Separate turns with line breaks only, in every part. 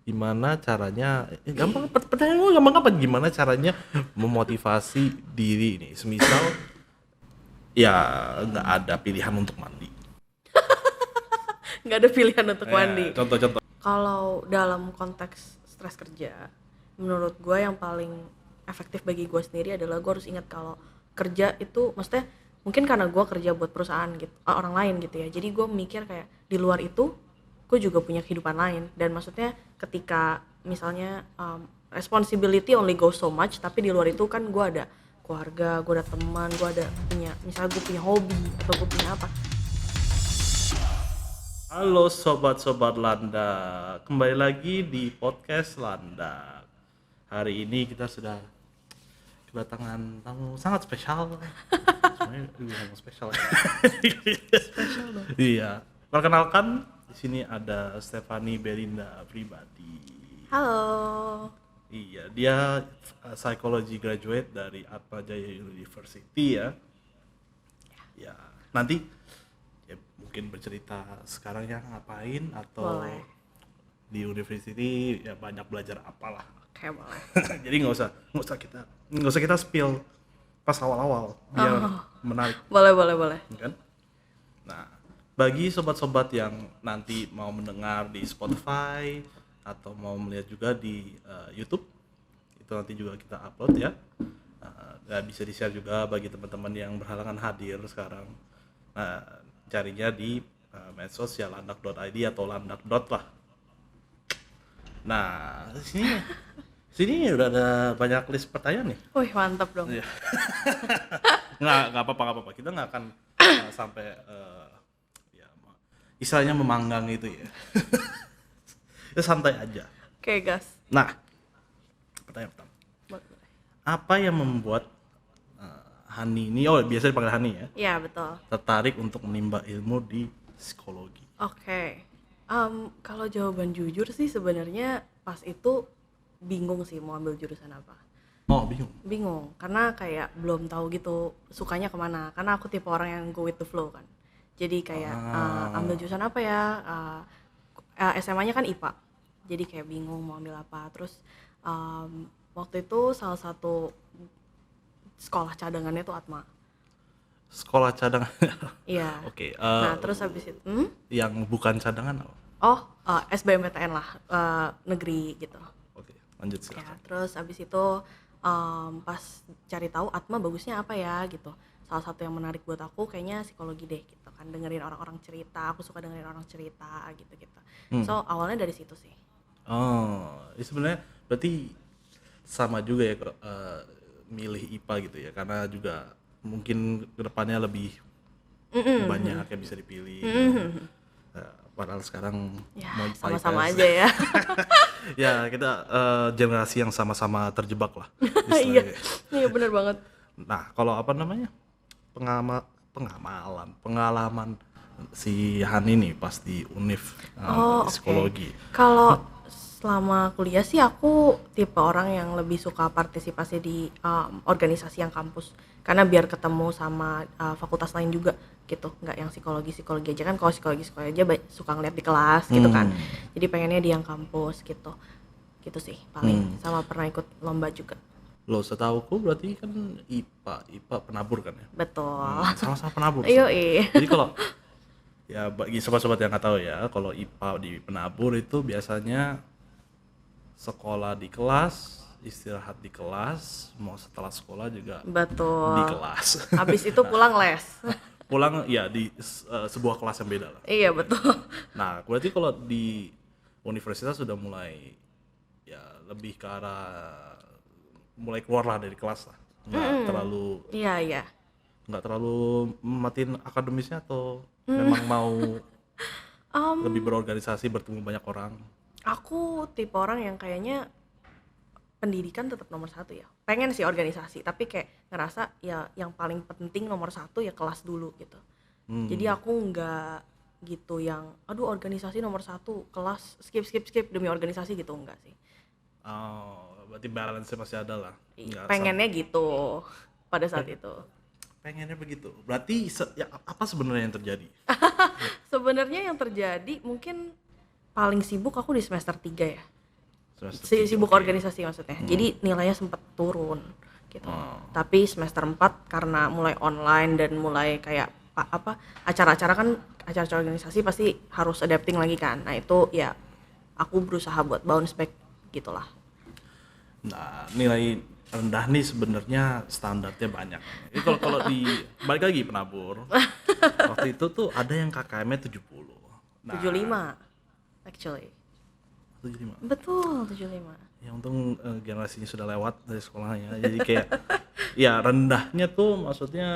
gimana caranya gampang pertanyaan gue gampang apa gimana caranya memotivasi diri ini semisal ya nggak ada pilihan untuk mandi
Nggak ada pilihan untuk mandi.
contoh-contoh.
Kalau dalam konteks stres kerja, menurut gue yang paling efektif bagi gue sendiri adalah gue harus ingat kalau kerja itu, maksudnya mungkin karena gue kerja buat perusahaan gitu, orang lain gitu ya. Jadi gue mikir kayak di luar itu gue juga punya kehidupan lain. Dan maksudnya ketika misalnya responsibility only goes so much, tapi di luar itu kan gue ada keluarga, gue ada teman, gue ada punya, misalnya gue punya hobi atau gue punya apa.
Halo sobat-sobat Landak, kembali lagi di podcast Landak. Hari ini kita sudah kedatangan tamu sangat spesial. Sebenarnya yang spesial.
Spesial dong.
Iya, perkenalkan di sini ada Stephanie Belinda Pribadi.
Halo.
Iya, dia psychology graduate dari Atmajaya University ya. Ya, nanti ya mungkin bercerita sekarang ya ngapain atau
Boleh.
di university ya banyak belajar apalah.
Oke, boleh.
Jadi nggak usah kita spill pas awal-awal biar menarik
Boleh.
kan. Nah, bagi sobat-sobat yang nanti mau mendengar di Spotify atau mau melihat juga di YouTube, itu nanti juga kita upload ya. Bisa di-share juga bagi teman-teman yang berhalangan hadir sekarang. Carinya di medsos ya landak.id atau landak. Lah. Nah, sini udah ada banyak list pertanyaan nih.
Wih, mantap dong.
Iya. nggak apa-apa. Kita nggak akan sampai ya, istilahnya memanggang itu ya. Itu santai aja.
Oke, gas.
Nah, pertanyaan pertama.
Boleh.
Apa yang membuat Hani ini, biasa dipanggil Hani ya,
Iya, betul.
tertarik untuk menimba ilmu di psikologi?
Oke. Kalau jawaban jujur sih sebenarnya pas itu bingung sih mau ambil jurusan apa.
Oh, bingung.
Bingung, karena kayak belum tahu gitu sukanya kemana. Karena aku tipe orang yang go with the flow kan. Jadi kayak ambil jurusan apa ya? SMA-nya kan IPA. Jadi kayak bingung mau ambil apa. Terus waktu itu salah satu sekolah cadangannya tuh Atma.
Sekolah cadangan.
Iya.
Oke.
Nah, terus habis itu
Yang bukan cadangan apa?
SBMPTN lah, negeri gitu.
Oke, lanjut
Ya,
silakan.
terus habis itu pas cari tahu Atma bagusnya apa ya gitu. Salah satu yang menarik buat aku kayaknya psikologi deh gitu kan, dengerin orang-orang cerita, aku suka dengerin orang cerita gitu-gitu. So, awalnya dari situ sih.
Oh, ini sebenarnya berarti sama juga ya milih IPA gitu ya, karena juga mungkin kedepannya lebih banyak yang bisa dipilih. Padahal sekarang
Ya,
mau IPA
sama-sama
IPS.
aja ya.
Ya kita generasi yang sama-sama terjebak lah
Iya.
istilahnya.
Iya, benar banget.
Nah, kalau apa namanya pengalaman si Han ini pas di Univ
Oke.
psikologi.
Kalau selama kuliah sih aku tipe orang yang lebih suka partisipasi di organisasi yang kampus, karena biar ketemu sama fakultas lain juga gitu, nggak yang psikologi aja kan. Kalau psikologi aja suka ngeliat di kelas gitu kan, jadi pengennya di yang kampus gitu sih paling. Sama pernah ikut lomba juga.
Lo setauku berarti kan IPA penabur kan ya?
Betul.
Sama-sama penabur.
Yoi.
Jadi kalau ya bagi sobat-sobat yang nggak tahu ya, kalau IPA di penabur itu biasanya sekolah di kelas, istirahat di kelas, mau setelah sekolah juga
Betul.
di kelas.
Habis itu pulang les.
Pulang ya di sebuah kelas yang beda lah.
Iya, betul.
Nah, berarti kalau di universitas sudah mulai ya lebih ke arah mulai keluar lah dari kelas lah.
Iya.
Nggak terlalu matiin akademisnya atau memang mau lebih berorganisasi, bertemu banyak orang.
Aku tipe orang yang kayaknya pendidikan tetap nomor satu ya. Pengen sih organisasi, tapi kayak ngerasa ya yang paling penting nomor satu ya kelas dulu gitu. Jadi aku nggak gitu yang aduh organisasi nomor satu, kelas skip demi organisasi gitu, enggak sih.
Oh, berarti balance-nya masih ada lah. Nggak
Pengennya gitu pada saat itu.
pengennya begitu. Berarti ya, apa sebenarnya yang terjadi?
Sebenarnya yang terjadi mungkin paling sibuk aku di semester 3 ya.
Semester
Sibuk
3, oke.
organisasi maksudnya. Jadi nilainya sempat turun gitu.
Oh.
Tapi semester 4 karena mulai online dan mulai kayak acara-acara kan, acara-acara organisasi pasti harus adapting lagi kan. Nah itu ya aku berusaha buat bounce back gitulah.
Nah, nilai rendah nih sebenarnya standarnya banyak. Ini kalau di balik lagi penabur. Waktu itu tuh ada yang KKM-nya 70. Nah,
75 actually.
75.
Betul, 75.
Ya untung generasinya sudah lewat dari sekolahnya. Jadi kayak ya rendahnya tuh maksudnya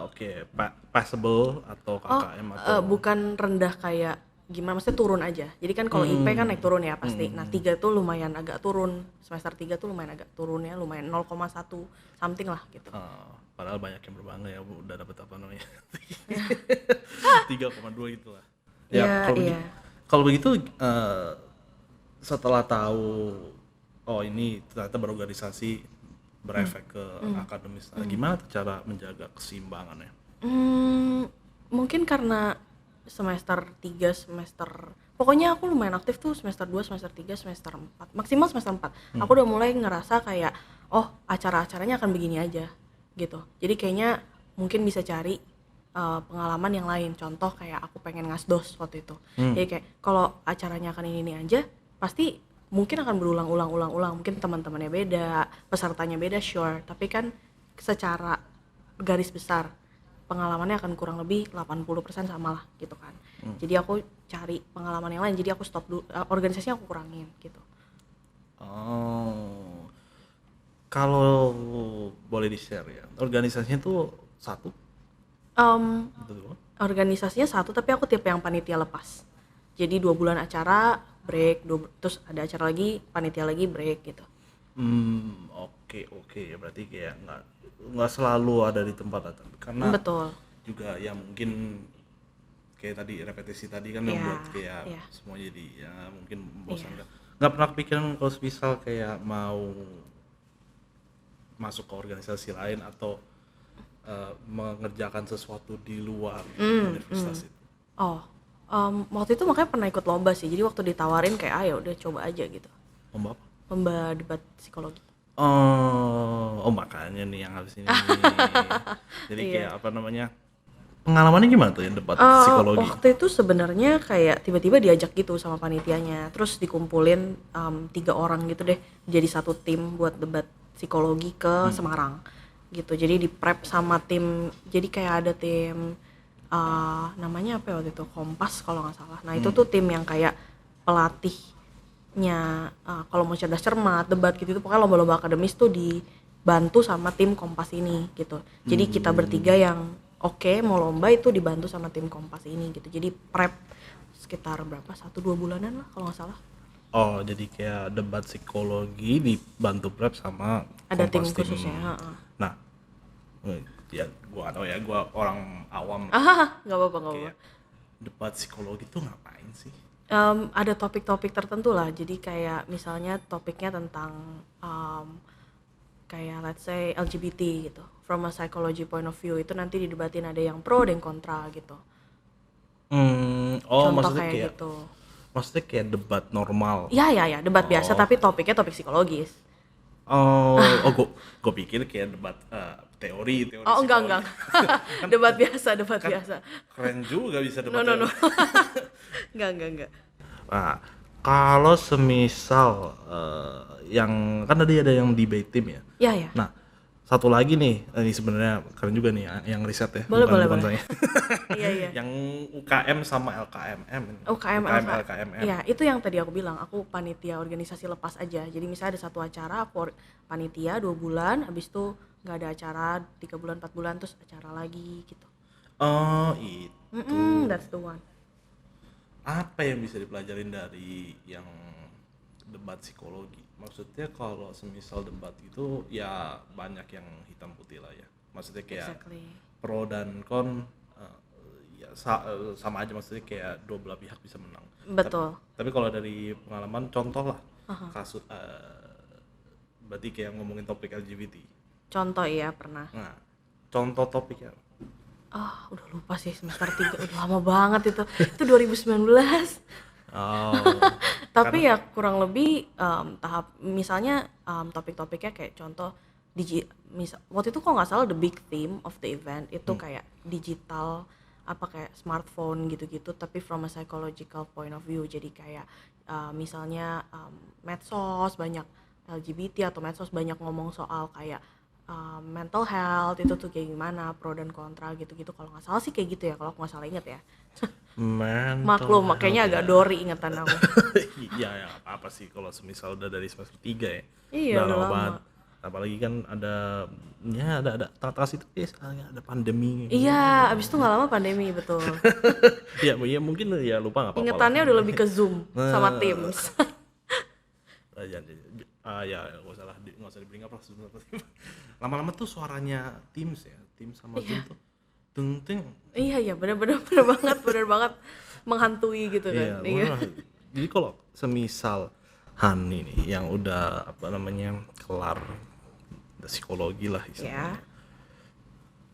oke, passable atau KKM atau
Bukan rendah kayak gimana, maksudnya turun aja. Jadi kan kalau IP kan naik turun ya pasti. Nah 3 tuh lumayan agak turun, semester 3 tuh lumayan agak turunnya, lumayan 0,1 something lah gitu.
padahal banyak yang berbangga ya udah dapat apa namanya 3,2 gitu lah. Ya
Iya.
kalau begitu setelah tahu oh ini ternyata berorganisasi berefek ke akademis. Nah, gimana tuh cara menjaga keseimbangannya?
Mungkin karena semester 3, pokoknya aku lumayan aktif tuh semester 2, semester 3, semester 4, maksimal semester 4. Aku udah mulai ngerasa kayak oh acara-acaranya akan begini aja gitu. Jadi kayaknya mungkin bisa cari pengalaman yang lain. Contoh kayak aku pengen ngasdos waktu itu. Jadi kayak kalau acaranya akan ini aja pasti mungkin akan berulang-ulang. Mungkin teman-temannya beda, pesertanya beda, sure. Tapi kan secara garis besar pengalamannya akan kurang lebih 80% sama lah gitu kan. Jadi aku cari pengalaman yang lain. Jadi aku stop dulu, organisasinya aku kurangin gitu.
Oh, kalau boleh di-share ya, organisasinya tuh satu, betul?
Organisasinya satu tapi aku tipe yang panitia lepas. Jadi 2 bulan acara, break, terus ada acara lagi, panitia lagi, break gitu.
Oke, berarti kayak nggak selalu ada di tempat karena
Betul.
juga ya mungkin kayak tadi repetisi tadi kan
Iya,
membuat kayak
iya.
semua jadi ya mungkin membosankan. Nggak pernah kepikiran kalau misal kayak mau masuk ke organisasi lain atau mengerjakan sesuatu di luar universitas itu.
Waktu itu makanya pernah ikut lomba sih. Jadi waktu ditawarin kayak ya udah coba aja gitu.
Lomba apa?
Lomba debat psikologi.
Oh makanya nih yang habis ini. Jadi kayak apa namanya? Pengalamannya gimana tuh yang debat psikologi?
Waktu itu sebenarnya kayak tiba-tiba diajak gitu sama panitianya. Terus dikumpulin 3 orang gitu deh. Jadi satu tim buat debat psikologi ke Semarang gitu. Jadi di prep sama tim. Jadi kayak ada tim namanya apa ya waktu itu, Kompas kalau nggak salah. Nah itu tuh tim yang kayak pelatihnya kalau mau cerdas cermat, debat gitu, pokoknya lomba-lomba akademis tuh dibantu sama tim Kompas ini gitu. Jadi kita bertiga yang mau lomba itu dibantu sama tim Kompas ini gitu. Jadi prep sekitar berapa, 1-2 bulanan lah kalau nggak salah.
Oh jadi kayak debat psikologi dibantu prep sama
Ada tim
Kompas
khususnya.
Nah, ya gua atau ya gua orang awam
Nggak apa-apa.
kayak debat psikologi tuh ngapain sih?
Ada topik-topik tertentu lah. Jadi kayak misalnya topiknya tentang kayak let's say LGBT gitu. From a psychology point of view itu nanti didebatin, ada yang pro dan kontra gitu. Contoh
Maksudnya
kayak
kayak
gitu.
maksudnya kayak debat normal.
Ya, debat biasa tapi topiknya topik psikologis.
Gue pikir kayak debat teori.
Oh, enggak. Debat biasa.
Keren juga bisa debat.
No. Enggak.
Nah, kalau semisal yang kan tadi ada yang debate team ya.
Ya.
Nah, satu lagi nih, ini sebenarnya keren juga nih yang riset ya.
Boleh.
Saya.
Iya.
Yang UKM sama LKMM.
UKM,
LKMM.
Ya, itu yang tadi aku bilang, aku panitia organisasi lepas aja. Jadi misalnya ada satu acara, aku panitia 2 bulan, habis itu nggak ada acara 3 bulan, 4 bulan, terus acara lagi gitu.
Oh, itu.
That's the one.
Apa yang bisa dipelajarin dari yang debat psikologi? Maksudnya kalau semisal debat itu ya banyak yang hitam putih lah ya. Maksudnya kayak pro dan kon ya sama aja, maksudnya kayak dua belah pihak bisa menang.
Betul.
Tapi kalau dari pengalaman contoh lah kasus berarti kayak ngomongin topik LGBT.
Contoh ya pernah.
Nah, contoh topiknya.
Udah lupa sih semester 3, udah lama banget itu. Itu 2019.
Oh.
Tapi
Karena
ya kurang lebih tahap misalnya topik-topiknya kayak contoh waktu itu kok nggak salah the big theme of the event itu kayak digital apa kayak smartphone gitu-gitu tapi from a psychological point of view jadi kayak misalnya medsos banyak LGBT atau medsos banyak ngomong soal kayak mental health itu tuh kayak gimana pro dan kontra gitu-gitu kalau nggak salah sih kayak gitu ya kalau aku nggak salah inget ya.
mental
Maklum
health
makanya agak
ya.
dori ingatan aku.
Iya ya apa sih kalau semisal udah dari semester 3 ya.
Iya udah
Lama
lama.
banget. Apalagi kan ada tengah-tengah situ soalnya ada pandemi.
Iya, abis itu nggak lama pandemi betul.
Ya mungkin ya lupa nggak apa-apa lah.
Ingetannya udah lebih ke Zoom sama Teams.
Ya nggak usah diberi apa sebenarnya. Lama-lama tuh suaranya Teams ya, Teams sama Zoom tuh tung ting.
Iya benar benar banget menghantui gitu kan. Iya.
Jadi kalau semisal Hani nih yang udah apa namanya kelar psikologi lah
Ya.
istilahnya,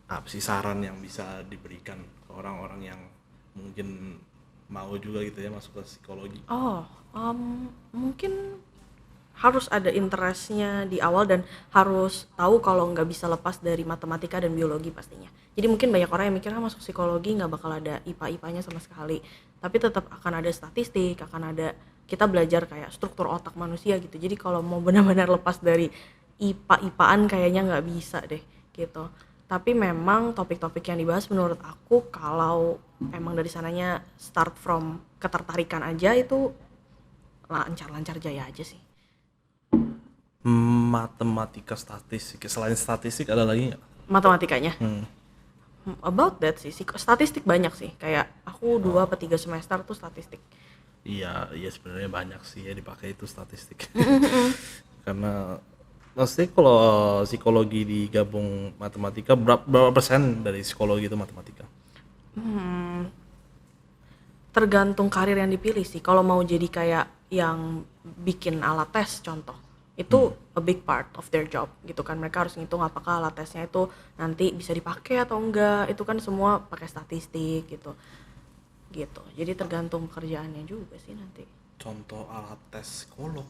apa sih saran yang bisa diberikan ke orang-orang yang mungkin mau juga gitu ya masuk ke psikologi?
Oh, mungkin harus ada interestnya di awal dan harus tahu kalau nggak bisa lepas dari matematika dan biologi pastinya. Jadi mungkin banyak orang yang mikirnya masuk psikologi nggak bakal ada IPA-IPA-nya sama sekali. Tapi tetap akan ada statistik, akan ada kita belajar kayak struktur otak manusia gitu. Jadi kalau mau benar-benar lepas dari IPA-IPAan kayaknya nggak bisa deh gitu. Tapi memang topik-topik yang dibahas menurut aku kalau emang dari sananya start from ketertarikan aja itu lancar-lancar jaya aja sih.
Matematika statistik selain statistik ada lagi nggak?
Matematikanya about that sih statistik banyak sih kayak aku 2 atau 3 semester tuh statistik.
Iya sebenarnya banyak sih ya dipakai itu statistik. Karena maksudnya kalau psikologi digabung matematika berapa persen dari psikologi itu matematika?
Tergantung karir yang dipilih sih. Kalau mau jadi kayak yang bikin alat tes contoh, itu a big part of their job gitu kan. Mereka harus ngitung apakah alat tesnya itu nanti bisa dipakai atau enggak. Itu kan semua pakai statistik gitu. Gitu. Jadi tergantung pekerjaannya juga sih nanti.
Contoh alat tes psikolog.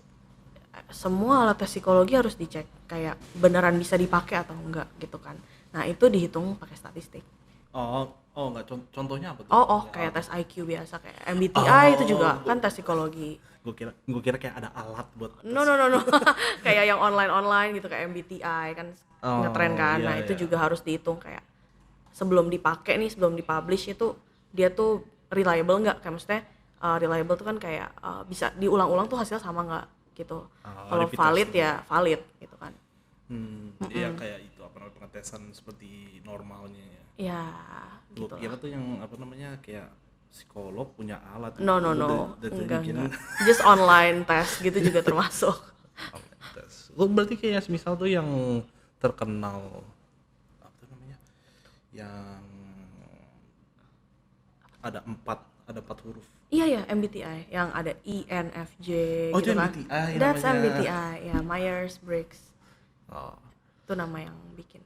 Semua alat tes psikologi harus dicek kayak beneran bisa dipakai atau enggak gitu kan. Nah, itu dihitung pakai statistik.
Enggak, contohnya apa tuh?
Kayak tes IQ biasa kayak MBTI itu juga kan tes psikologi.
Gue kira kayak ada alat buat
No. Kayak yang online gitu kayak MBTI kan ngetren kan.
iya,
Nah, itu
iya.
juga harus dihitung kayak sebelum dipakai nih, sebelum dipublish itu dia tuh reliable nggak? Kayak maksudnya reliable tuh kan kayak bisa diulang-ulang tuh hasilnya sama nggak gitu. Kalau
repeat
valid
test.
ya valid gitu kan.
Iya kayak itu apa namanya pengetesan seperti normalnya ya.
Ya,
Gue
gitu.
kira tuh yang apa namanya kayak psikolog punya alat.
No. Enggak. Just online test gitu juga termasuk.
Tes. Lo berarti kayak misal tuh yang terkenal apa tuh namanya? Yang ada empat huruf.
Iya MBTI yang ada INFJ
Oh,
gitu
itu
kan.
MBTI
That's
namanya.
MBTI ya, Myers-Briggs.
Oh,
Itu nama yang bikin.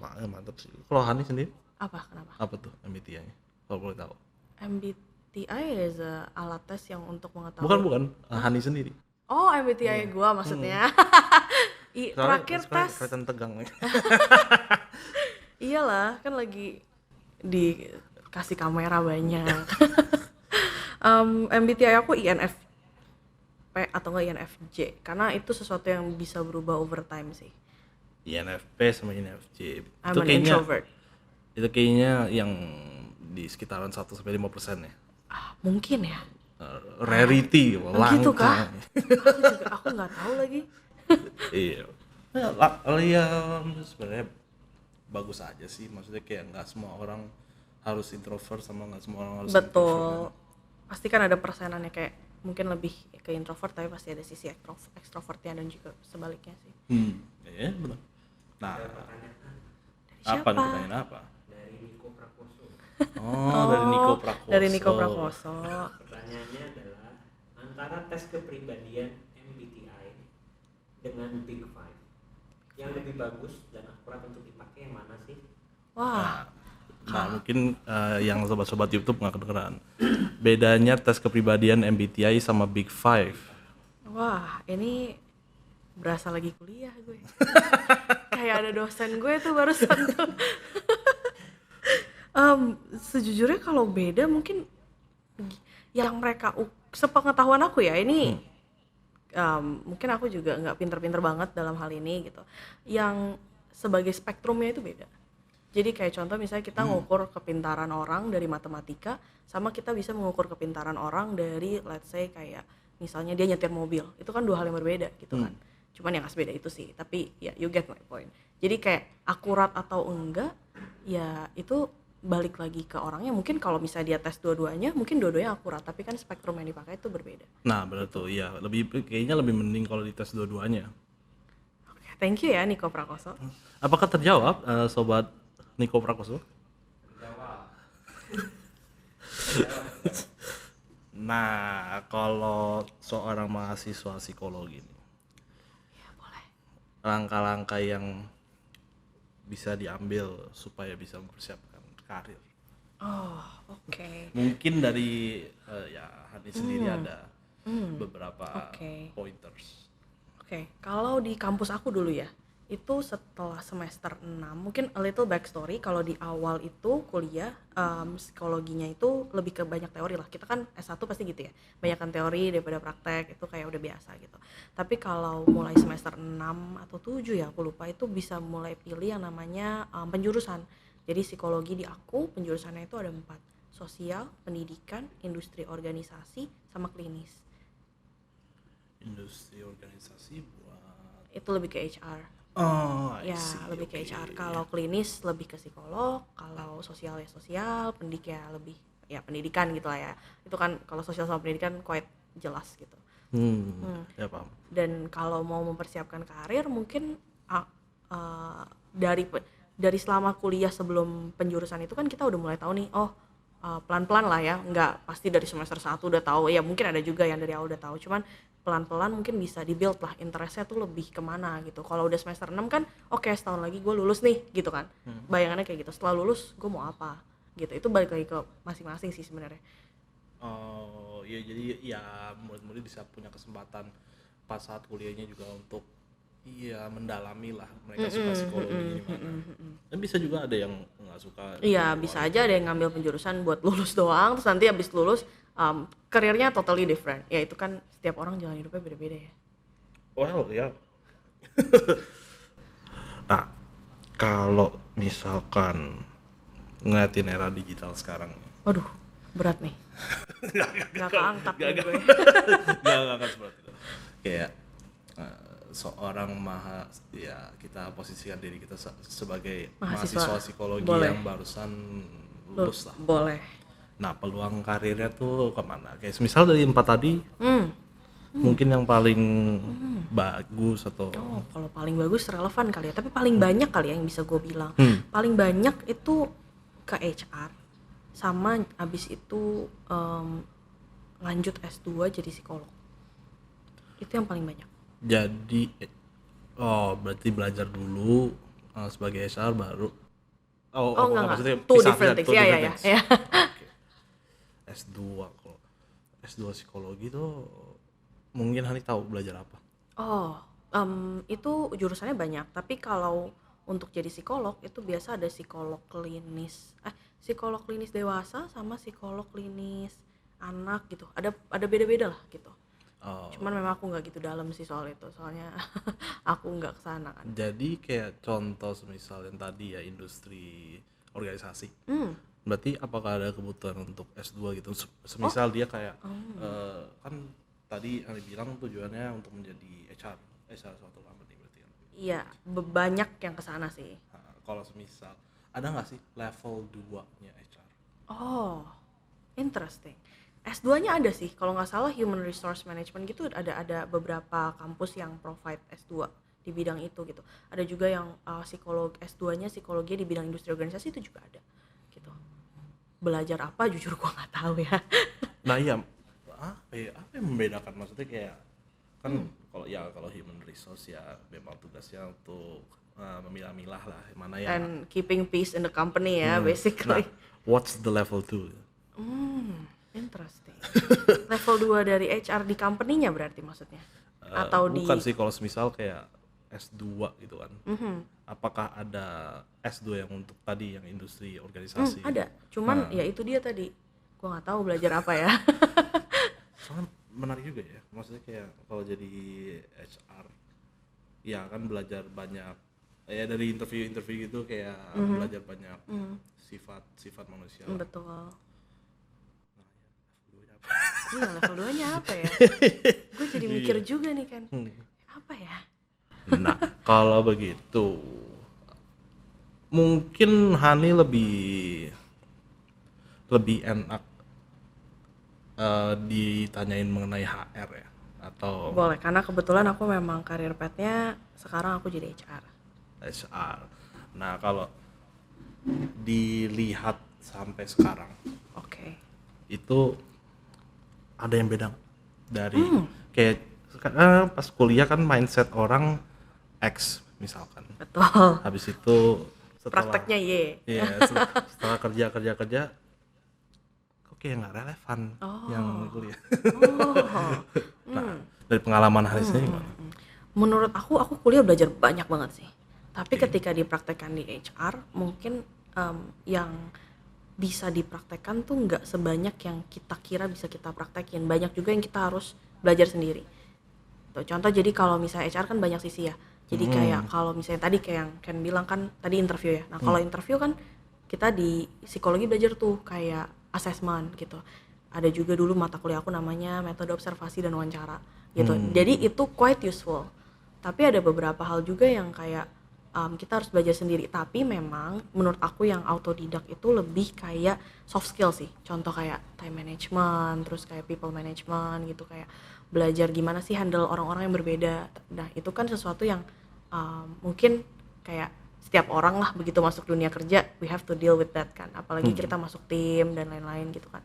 mantap sih. Kalau Hani sendiri
Apa? Kenapa?
apa tuh MBTI-nya? Kalau boleh tahu.
MBTI is a alat tes yang untuk mengetahui.
Bukan. Hani sendiri.
Oh, MBTI gua maksudnya. Terakhir
Soalnya
tes.
kelihatan tegang.
Iyalah, kan lagi dikasih kamera banyak. MBTI aku INFP atau enggak INFJ karena itu sesuatu yang bisa berubah over time sih.
INFP sama INFJ.
I'm an introvert.
Itu kayaknya yang di sekitaran 1-5% ya.
Mungkin ya.
Rarity, langka.
Gitu kah? Aku nggak tahu lagi.
Iya. Ya sebenarnya bagus aja sih. Maksudnya kayak nggak semua orang harus introvert sama nggak semua orang harus extrovert.
Betul. Pasti kan ada persenannya kayak mungkin lebih ke introvert tapi pasti ada sisi ekstrovertnya dan juga sebaliknya sih.
Iya benar. Nah,
Siapa?
apa nih pertanyaan apa?
Dari Niko Prakoso.
Dari Niko Prakoso.
Dari Niko Prakoso.
Pertanyaannya adalah antara tes kepribadian MBTI dengan Big Five yang lebih bagus dan akurat untuk dipakai yang mana sih?
Wah,
Nah, mungkin yang sobat-sobat YouTube nggak kedengeran. Bedanya tes kepribadian MBTI sama Big Five.
Wah, ini berasa lagi kuliah gue. Kayak ada dosen gue tuh barusan tuh. Sejujurnya kalau beda mungkin yang mereka sepengetahuan aku ya ini mungkin aku juga nggak pinter-pinter banget dalam hal ini gitu. Yang sebagai spektrumnya itu beda. Jadi kayak contoh misalnya kita ngukur kepintaran orang dari matematika sama kita bisa mengukur kepintaran orang dari let's say kayak misalnya dia nyetir mobil. Itu kan dua hal yang berbeda gitu kan. Cuman yang nggak sebeda itu sih, tapi ya you get my point. Jadi kayak akurat atau enggak ya itu balik lagi ke orangnya. Mungkin kalau misalnya dia tes dua-duanya mungkin dua-duanya akurat, tapi kan spektrum yang dipakai itu berbeda.
Nah, benar tuh. Iya, kayaknya lebih mending kalau dites dua-duanya.
Oke, thank you ya Niko Prakoso.
Apakah terjawab sobat Niko Prakoso? Nah, kalau seorang mahasiswa psikologi nih,
Ya boleh.
langkah-langkah yang bisa diambil supaya bisa mempersiapkan karir.
Oh, oke.
Mungkin dari ya Hani sendiri ada beberapa
Oke.
pointers.
Oke, kalau di kampus aku dulu ya, itu setelah semester 6, mungkin a little backstory, kalau di awal itu kuliah, psikologinya itu lebih ke banyak teori lah, kita kan S1 pasti gitu ya, banyakkan teori daripada praktek, itu kayak udah biasa gitu. Tapi kalau mulai semester 6 atau 7 ya, aku lupa, itu bisa mulai pilih yang namanya penjurusan. Jadi psikologi di aku, penjurusannya itu ada 4, sosial, pendidikan, industri organisasi, sama klinis.
Industri organisasi buat
Itu lebih ke HR.
I
Ya
see,
lebih ke
oke.
HR. Kalau klinis lebih ke psikolog, kalau sosial ya sosial, pendidik ya lebih ya pendidikan gitu lah ya. Itu kan kalau sosial sama pendidikan quite jelas gitu.
Ya paham.
Dan kalau mau mempersiapkan karir mungkin dari selama kuliah sebelum penjurusan itu kan kita udah mulai tahu nih, pelan-pelan lah ya, nggak pasti dari semester 1 udah tahu, ya mungkin ada juga yang dari awal udah tahu, cuman pelan-pelan mungkin bisa di-build lah interestnya tuh lebih kemana gitu. Kalau udah semester 6 kan oke, setahun lagi gue lulus nih gitu kan, bayangannya kayak gitu, setelah lulus gue mau apa gitu, itu balik lagi ke masing-masing sih sebenarnya.
Oh, ya jadi ya murid-murid bisa punya kesempatan pas saat kuliahnya juga untuk mendalami lah mereka suka psikologi di mana. Dan bisa juga ada yang nggak suka.
Iya bisa aja ada yang ngambil penjurusan buat lulus doang, terus nanti abis lulus karirnya totally different. Ya itu kan setiap orang jalan hidupnya beda-beda ya.
Well, ya. Nah, kalau misalkan ngeliatin era digital sekarang,
Waduh, berat nih. Gak keangkat nih gue.
nggak seperti itu. Kayak seorang kita posisikan diri kita sebagai mahasiswa psikologi
Boleh.
yang barusan lulus lah.
Boleh.
Nah, peluang karirnya tuh kemana? Kayak misal dari 4 tadi, mungkin yang paling bagus atau
Oh, kalau paling bagus relevan kali ya, tapi paling banyak kali ya yang bisa gue bilang. Paling banyak itu ke HR, sama abis itu lanjut S2 jadi psikolog. Itu yang paling banyak.
jadi berarti belajar dulu sebagai HR baru maksudnya
Two
pisah,
different things. Ya.
Oke. S2 kalau S2 psikologi tuh mungkin Hani tahu belajar apa?
Itu jurusannya banyak, tapi kalau untuk jadi psikolog itu biasa ada psikolog klinis dewasa sama psikolog klinis anak gitu. Ada beda-beda lah gitu. Cuman memang aku nggak gitu dalam sih soal itu, soalnya aku nggak kesana kan.
Jadi kayak contoh semisal yang tadi ya industri organisasi. Berarti apakah ada kebutuhan untuk S2 gitu? Semisal dia kayak kan tadi Hani bilang tujuannya untuk menjadi HR suatu company berarti kan.
Iya, banyak yang kesana sih.
Nah, kalau semisal ada nggak sih level 2-nya HR?
Oh, interesting. S2-nya ada sih, kalau nggak salah Human Resource Management gitu ada beberapa kampus yang provide S2 di bidang itu gitu. Ada juga yang S2-nya psikologi di bidang industri organisasi itu juga ada gitu. Belajar apa jujur gua nggak tahu ya.
Nah iya, apa yang membedakan, maksudnya kayak kan kalau human resource ya memang tugasnya untuk memilah-milah lah mana yang
and keeping peace in the company ya basically.
what's the level 2.
Interesting. Level 2 dari HR di company-nya berarti maksudnya? Atau
bukan sih, kalau semisal kayak S2 gitu kan. Apakah ada S2 yang untuk tadi yang industri organisasi?
ada. Cuman ya itu dia tadi. Gua nggak tahu belajar apa ya.
Soalnya menarik juga ya. Maksudnya kayak kalau jadi HR ya kan belajar banyak ya dari interview gitu kayak belajar banyak sifat manusia lah.
Betul. Iya, level 2-nya apa ya? Gue jadi mikir juga nih kan. Apa ya?
Nah, kalau begitu mungkin Hani lebih enak ditanyain mengenai HR ya, atau
Boleh, karena kebetulan aku memang karir path-nya sekarang aku jadi HR.
HR. Nah, kalau dilihat sampai sekarang
Oke.
itu ada yang beda nggak? Dari kayak pas kuliah kan mindset orang X misalkan.
Betul.
Habis itu setelah
Prakteknya Y.
iya, setelah kerja kok kayak nggak relevan yang kuliah. Nah, dari pengalaman Hani sendiri gimana?
Menurut aku kuliah belajar banyak banget sih. Tapi ketika dipraktekkan di HR, mungkin yang bisa dipraktekkan tuh nggak sebanyak yang kita kira bisa kita praktekin. Banyak juga yang kita harus belajar sendiri. Tuh, contoh jadi kalau misalnya HR kan banyak sisi ya. Jadi kayak kalau misalnya tadi kayak yang Ken bilang kan tadi interview ya. Nah kalau interview kan kita di psikologi belajar tuh kayak assessment gitu. Ada juga dulu mata kuliah aku namanya metode observasi dan wawancara gitu. Jadi itu quite useful. Tapi ada beberapa hal juga yang kayak kita harus belajar sendiri. Tapi memang menurut aku yang autodidak itu lebih kayak soft skill sih. Contoh kayak time management, terus kayak people management gitu, kayak belajar gimana sih handle orang-orang yang berbeda. Nah itu kan sesuatu yang mungkin kayak setiap orang lah begitu masuk dunia kerja, we have to deal with that kan. Apalagi kita masuk tim dan lain-lain gitu kan.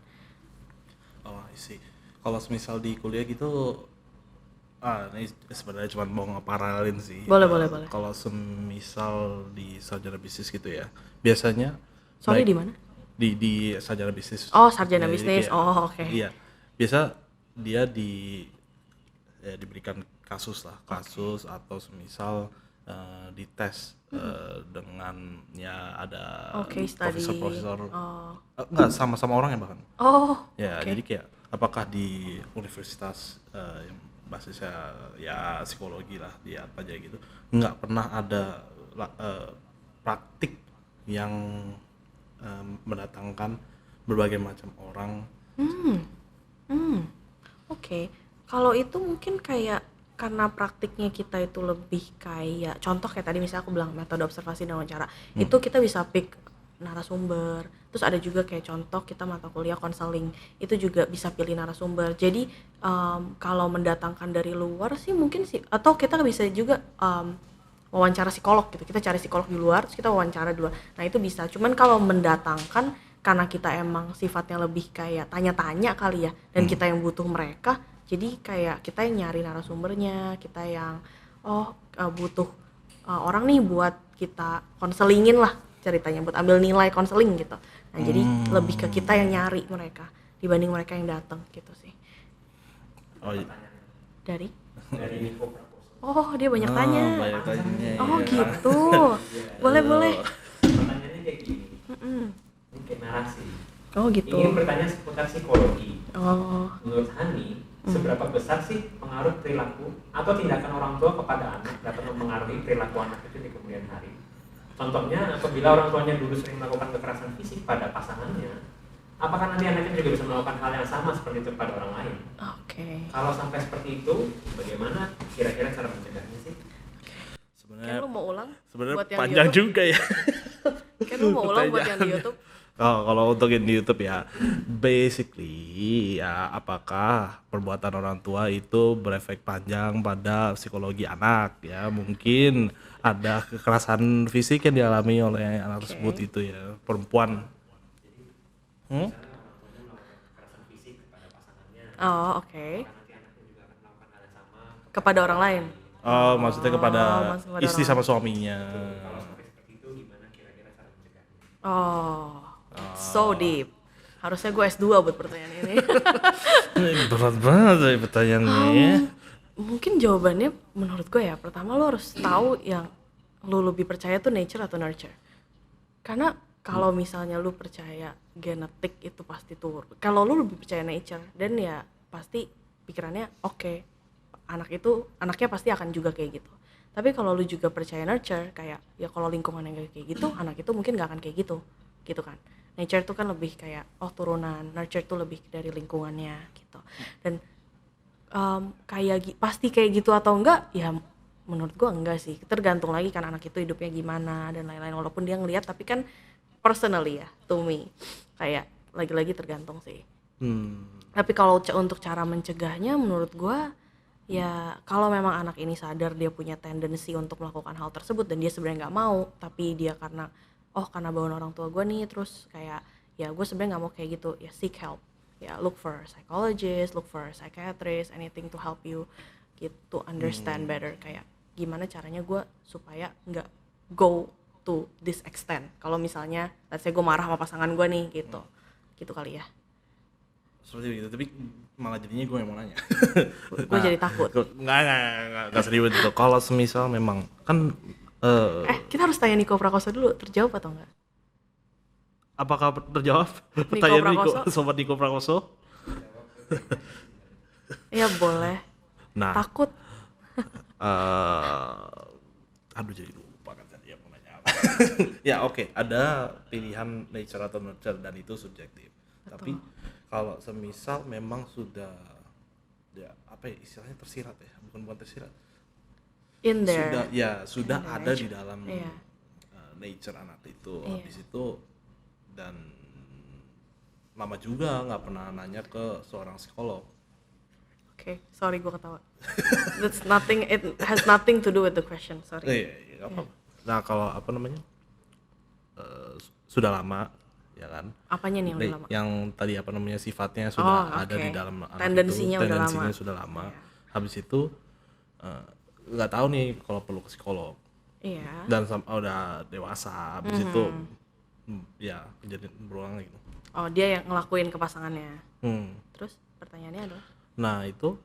Oh, I see. Kalau semisal di kuliah gitu, ini sebenarnya cuma mau ngeparalelin sih.
Boleh.
Kalau semisal di sarjana bisnis gitu ya, biasanya
Sorry di mana?
Di sarjana bisnis.
Oh, sarjana
Jadi
bisnis.
kayak-
Oh, oke.
Iya, biasa dia diberikan kasus atau semisal dites dengan ya ada
Case study.
profesor
Oh.
enggak sama orang ya bahkan.
Oh,
Ya,
oke.
jadi kayak apakah di universitas yang basisnya ya psikologi lah di apa aja gitu, nggak pernah ada praktik yang mendatangkan berbagai macam orang.
Oke. Kalau itu mungkin kayak karena praktiknya kita itu lebih kayak contoh kayak tadi misalnya aku bilang metode observasi dan wawancara. Itu kita bisa pick narasumber. Terus ada juga kayak contoh kita mata kuliah konseling. Itu juga bisa pilih narasumber. Jadi kalau mendatangkan dari luar sih mungkin sih, atau kita bisa juga wawancara psikolog gitu. Kita cari psikolog di luar, terus kita wawancara dulu. Nah, itu bisa. Cuman kalau mendatangkan karena kita emang sifatnya lebih kayak tanya-tanya kali ya, dan kita yang butuh mereka, jadi kayak kita yang nyari narasumbernya, kita yang butuh orang nih buat kita konselingin lah ceritanya, buat ambil nilai konseling gitu. Nah jadi lebih ke kita yang nyari mereka dibanding mereka yang datang gitu sih.
Oh,
Dari
Niko Prakoso.
Oh dia banyak tanya.
banyak tanya.
Oh
Iya.
gitu. Boleh.
Pertanyaannya kayak gini. Mungkin narasi.
Oh gitu.
Ingin bertanya seputar psikologi.
Oh.
Menurut Hani, seberapa besar sih pengaruh perilaku atau tindakan orang tua kepada anak dapat mempengaruhi perilaku anak itu di kemudian hari? Contohnya, apabila orang tuanya dulu sering melakukan kekerasan fisik pada pasangannya, apakah nanti anaknya juga bisa melakukan hal yang sama seperti itu pada orang lain?
Oke.
Kalau sampai seperti itu, bagaimana kira-kira cara mencegahnya sih?
Kan lu mau ulang?
Sebenarnya
buat yang di
panjang
YouTube?
juga ya.
Kan lu mau ulang buat yang di YouTube?
Kalau untuk yang di YouTube ya, basically ya apakah perbuatan orang tua itu berefek panjang pada psikologi anak ya, mungkin ada kekerasan fisik yang dialami oleh anak tersebut itu ya, perempuan.
Kekerasan fisik kepada pasangannya,
Oh oke.
nanti anaknya juga akan melakukan hal yang sama.
Kepada orang lain.
Oh, maksudnya kepada
maksudnya kepada
istri
orang.
sama suaminya.
Kalau sampai seperti itu gimana kira-kira cara mencegahnya?
Oh, so deep. Harusnya gue S2 buat pertanyaan ini.
Berat banget ya pertanyaannya.
Mungkin jawabannya menurut gue ya, pertama lo harus tahu yang lo lebih percaya tuh nature atau nurture. Karena kalau misalnya lo percaya genetik itu pasti turun. Kalau lo lebih percaya nature, dan ya pasti pikirannya oke, anaknya pasti akan juga kayak gitu. Tapi kalau lo juga percaya nurture, kayak ya kalau lingkungannya kayak gitu, anak itu mungkin gak akan kayak gitu kan. Nature tuh kan lebih kayak turunan, nurture tuh lebih dari lingkungannya gitu. Dan pasti kayak gitu atau enggak, ya menurut gua enggak sih, tergantung lagi kan anak itu hidupnya gimana dan lain-lain, walaupun dia ngelihat, tapi kan personally ya, to me kayak lagi-lagi tergantung sih. Tapi kalau untuk cara mencegahnya, menurut gua ya kalau memang anak ini sadar dia punya tendensi untuk melakukan hal tersebut dan dia sebenarnya nggak mau, tapi dia karena bawaan orang tua gue nih, terus kayak ya gue sebenarnya nggak mau kayak gitu, ya seek help, ya look for psychologist, look for psychiatrist, anything to help you gitu understand better, kayak gimana caranya gue supaya nggak go to this extent. Kalau misalnya let's say gue marah sama pasangan gue nih gitu kali ya.
Seperti itu, tapi malah jadinya gue yang mau nanya.
Gue jadi takut.
Nggak serius itu. Kalau semisal memang kan
Kita harus tanya Niko Prakoso dulu, terjawab atau enggak?
apakah terjawab pertanyaan
Prakoso?
sobat Niko Prakoso?
Ya boleh.
Nah,
Takut.
aduh jadi lupa kan tadi yang mau nanya apa. Ya oke, ada pilihan nature atau nurture dan itu subjektif. Tapi kalau semisal memang sudah ya apa ya istilahnya tersirat ya, bukan tersirat.
In there.
Sudah
In the
ada
nature.
di dalam
Iya.
nature anak itu.
Iya.
Habis itu dan lama juga nggak pernah nanya ke seorang psikolog.
Oke, sorry gue ketawa. That's nothing, it has nothing to do with the question, sorry.
Iya, nggak apa-apa. Nah kalau apa namanya sudah lama ya kan.
Apanya nih yang udah lama?
Yang tadi apa namanya sifatnya sudah ada
oke.
di dalam anak
Tendensinya
itu,
udah lama.
tendensinya sudah lama.
Iya.
Habis itu nggak tahu nih kalau perlu ke psikolog.
Iya.
Dan udah dewasa. Habis itu ya kejadian berulang gitu.
Oh, dia yang ngelakuin ke pasangannya. Terus pertanyaannya adalah?
Nah itu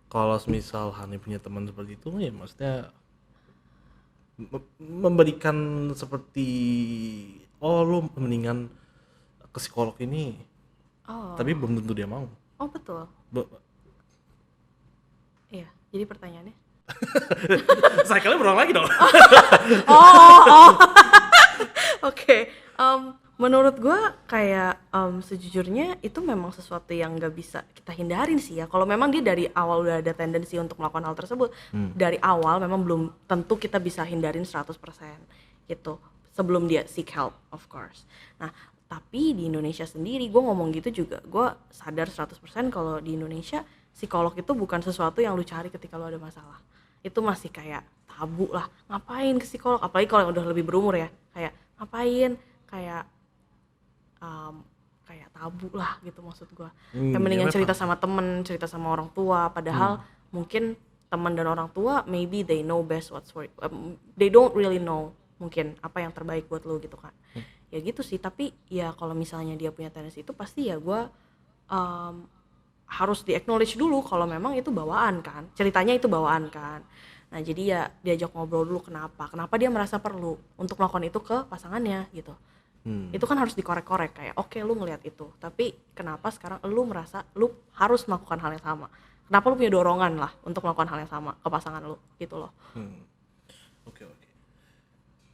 kalau misal Hani punya teman seperti itu ya maksudnya memberikan seperti lu mendingan ke psikolog ini,
Oh.
tapi belum tentu dia mau.
Oh, betul. Iya, jadi pertanyaannya?
Cycle-nya berulang lagi dong.
Oke, menurut gue kayak sejujurnya itu memang sesuatu yang nggak bisa kita hindarin sih ya. Kalau memang dia dari awal udah ada tendensi untuk melakukan hal tersebut, dari awal memang belum tentu kita bisa hindarin 100% gitu. Sebelum dia seek help, of course. Nah, tapi di Indonesia sendiri, gue ngomong gitu juga, gue sadar 100% kalau di Indonesia psikolog itu bukan sesuatu yang lu cari ketika lu ada masalah. Itu masih kayak tabu lah, ngapain ke psikolog, apalagi kalau yang udah lebih berumur ya, kayak ngapain, kayak tabu lah gitu maksud gue. Kayak mendingan cerita sama temen, cerita sama orang tua, padahal mungkin teman dan orang tua maybe they know best what's for they don't really know mungkin apa yang terbaik buat lo gitu kan. Ya gitu sih, tapi ya kalau misalnya dia punya tendensi itu pasti ya gue harus di acknowledge dulu kalau memang itu bawaan kan, ceritanya itu bawaan kan. Nah jadi ya diajak ngobrol dulu kenapa dia merasa perlu untuk melakukan itu ke pasangannya gitu. Itu kan harus dikorek-korek kayak oke, lu ngelihat itu, tapi kenapa sekarang lu merasa lu harus melakukan hal yang sama, kenapa lu punya dorongan lah untuk melakukan hal yang sama ke pasangan lu gitu loh.
Oke.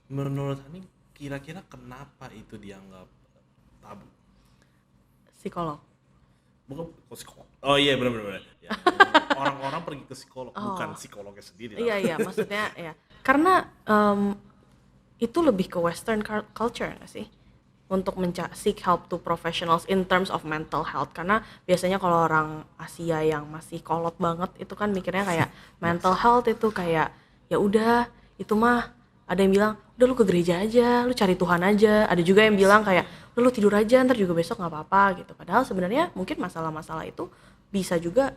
Menurut Hani kira-kira kenapa itu dianggap tabu?
Psikolog.
Bukan psikolog. Oh iya benar. Ya, orang-orang pergi ke psikolog bukan psikolognya sendiri.
Iya maksudnya ya karena itu lebih ke Western culture nggak sih, untuk seek help to professionals in terms of mental health. Karena biasanya kalau orang Asia yang masih kolot banget itu kan mikirnya kayak mental health itu kayak ya udah itu mah, ada yang bilang udah lu ke gereja aja, lu cari Tuhan aja. Ada juga yang bilang kayak udah lu tidur aja, ntar juga besok nggak apa-apa gitu. Padahal sebenarnya mungkin masalah-masalah itu bisa juga